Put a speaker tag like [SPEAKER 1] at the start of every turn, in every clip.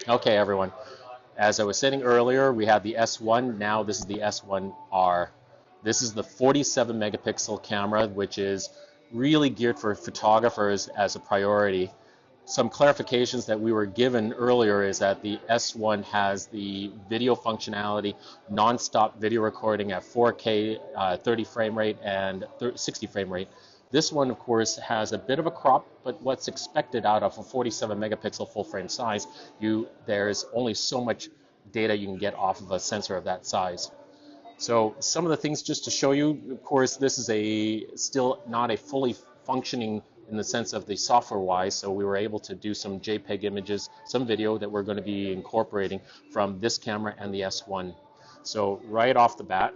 [SPEAKER 1] Okay, everyone. As I was saying earlier, we had the S1. Now this is the S1R. This is the 47 megapixel camera, which is really geared for photographers as a priority. Some clarifications that we were given earlier is that the S1 has the video functionality, non-stop video recording at 4K, 30 frame rate and 60 frame rate. This one, of course, has a bit of a crop, but what's expected out of a 47 megapixel full frame size, there's only so much data you can get off of a sensor of that size. So some of the things just to show you, of course, this is still not a fully functioning in the sense of the software-wise, so we were able to do some JPEG images, some video that we're going to be incorporating from this camera and the S1. So right off the bat,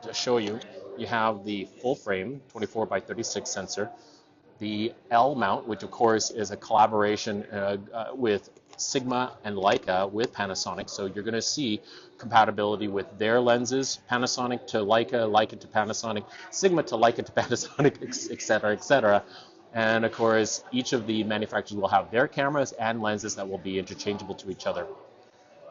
[SPEAKER 1] to show you, you have the full frame 24 by 36 sensor, the L mount, which of course is a collaboration with Sigma and Leica with Panasonic. So you're going to see compatibility with their lenses, Panasonic to Leica, Leica to Panasonic, Sigma to Leica to Panasonic, etc., etc. And of course, each of the manufacturers will have their cameras and lenses that will be interchangeable to each other.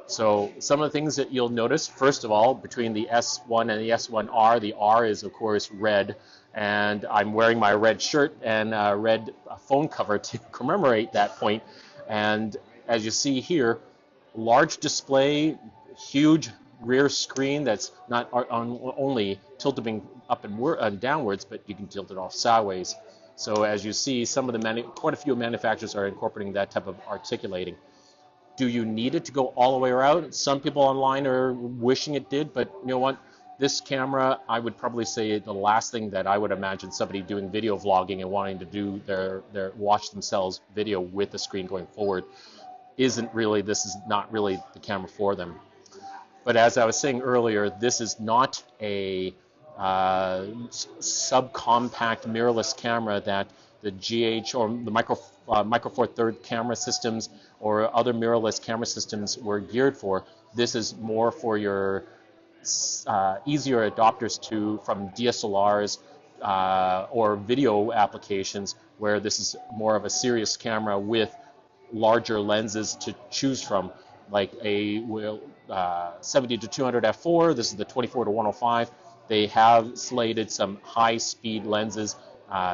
[SPEAKER 1] So some of the things that you'll notice, first of all, between the S1 and the S1R, the R is of course red, and I'm wearing my red shirt and a red phone cover to commemorate that point. And as you see here, large display, huge rear screen that's not only tilting up and downwards, but you can tilt it off sideways. So as you see, quite a few manufacturers are incorporating that type of articulating. Do you need it to go all the way around? Some people online are wishing it did, but you know what? This camera, I would probably say the last thing that I would imagine somebody doing video vlogging and wanting to do their watch themselves video with the screen going forward this is not really the camera for them. But as I was saying earlier, this is not a subcompact mirrorless camera that the GH or the Micro Four Third camera systems or other mirrorless camera systems were geared for. This is more for your easier adopters from DSLRs or video applications, where this is more of a serious camera with larger lenses to choose from, like a 70 to 200 f4. This is the 24 to 105. They have slated some high-speed lenses,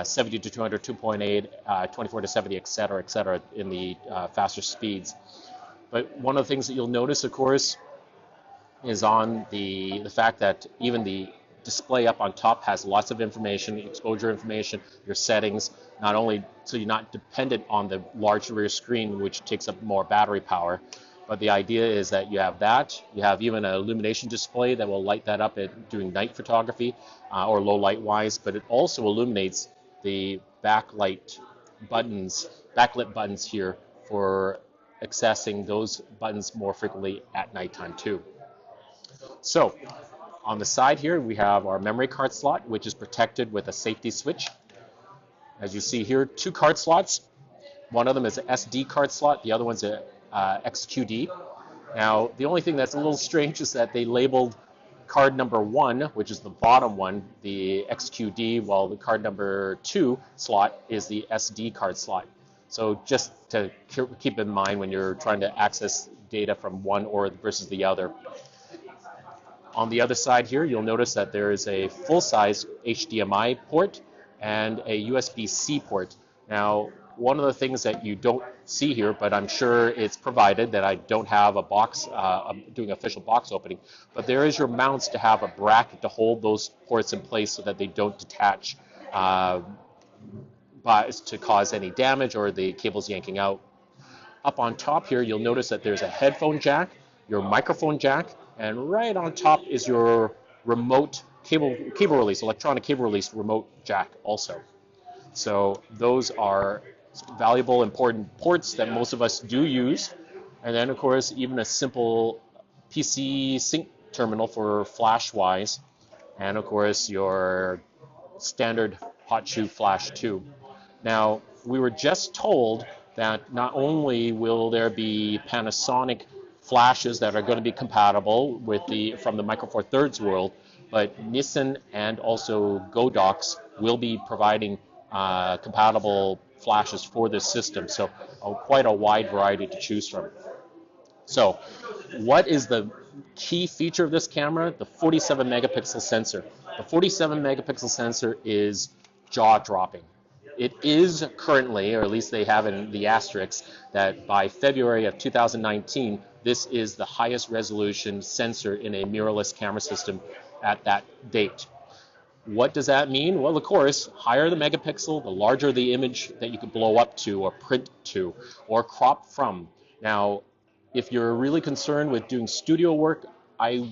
[SPEAKER 1] 70 to 200, 2.8, 24 to 70, etc., in the faster speeds. But one of the things that you'll notice, of course, is on the fact that even the display up on top has lots of information, exposure information, your settings, not only so you're not dependent on the large rear screen, which takes up more battery power, but the idea is that you have that. You have even an illumination display that will light that up at doing night photography or low light wise, but it also illuminates the backlit buttons here for accessing those buttons more frequently at nighttime too. So on the side here, we have our memory card slot, which is protected with a safety switch. As you see here, 2 card slots. One of them is an SD card slot. The other one's a XQD. Now, the only thing that's a little strange is that they labeled card number 1, which is the bottom one, the XQD, while the card number 2 slot is the SD card slot. So just to keep in mind when you're trying to access data from one or versus the other. On the other side here, you'll notice that there is a full-size HDMI port and a USB-C port. Now, one of the things that you don't see here, but I'm sure it's provided, that I don't have a box, I'm doing official box opening, but there is your mounts to have a bracket to hold those ports in place so that they don't detach to cause any damage or the cables yanking out. Up on top here, you'll notice that there's a headphone jack, your microphone jack, and right on top is your remote cable release, electronic cable release remote jack also. So those are valuable, important ports that most of us do use. And then, of course, even a simple PC sync terminal for flash-wise. And, of course, your standard hot shoe flash too. Now, we were just told that not only will there be Panasonic flashes that are going to be compatible with from the Micro Four Thirds world, but Nissan and also Godox will be providing compatible flashes for this system. So quite a wide variety to choose from. So what is the key feature of this camera? The 47 megapixel sensor. The 47 megapixel sensor is jaw-dropping. It is currently, or at least they have in the asterisk, that by February of 2019, this is the highest resolution sensor in a mirrorless camera system at that date. What does that mean? Well, of course, higher the megapixel, the larger the image that you could blow up to or print to or crop from. Now, if you're really concerned with doing studio work, I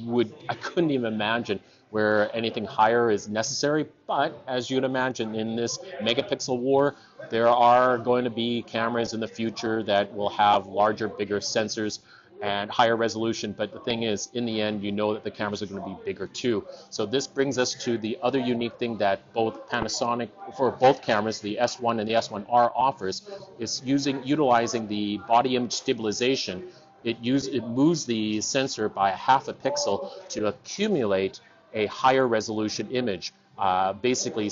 [SPEAKER 1] couldn't even imagine where anything higher is necessary. But as you'd imagine, in this megapixel war, there are going to be cameras in the future that will have larger, bigger sensors and higher resolution. But the thing is, in the end, you know that the cameras are going to be bigger too. So this brings us to the other unique thing that both Panasonic, for both cameras, the S1 and the S1R offers, is utilizing the body image stabilization. It moves the sensor by half a pixel to accumulate a higher resolution image. Basically,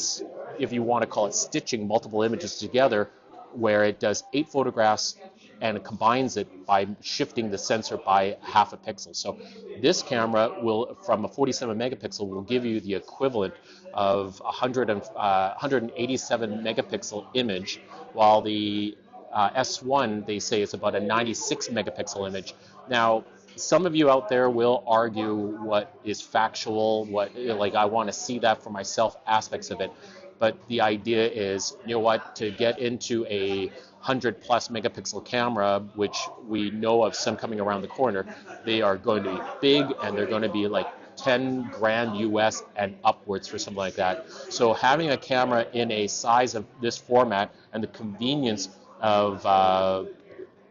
[SPEAKER 1] if you want to call it stitching multiple images together, where it does 8 photographs and it combines it by shifting the sensor by half a pixel. So this camera will, from a 47 megapixel, will give you the equivalent of 187 megapixel image, while the S1, they say, is about a 96 megapixel image. Now, some of you out there will argue what is factual, like I want to see that for myself aspects of it. But the idea is, you know what, to get into a 100 plus megapixel camera, which we know of some coming around the corner, they are going to be big and they're going to be like 10 grand US and upwards for something like that. So having a camera in a size of this format and the convenience of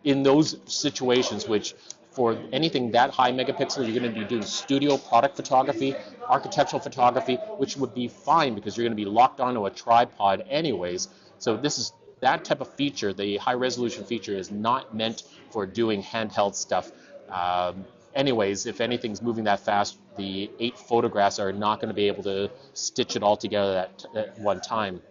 [SPEAKER 1] in those situations, which for anything that high megapixel, you're going to be doing studio product photography, architectural photography, which would be fine because you're going to be locked onto a tripod anyways. So this is that type of feature. The high resolution feature is not meant for doing handheld stuff. Anyways, if anything's moving that fast, the 8 photographs are not going to be able to stitch it all together at one time.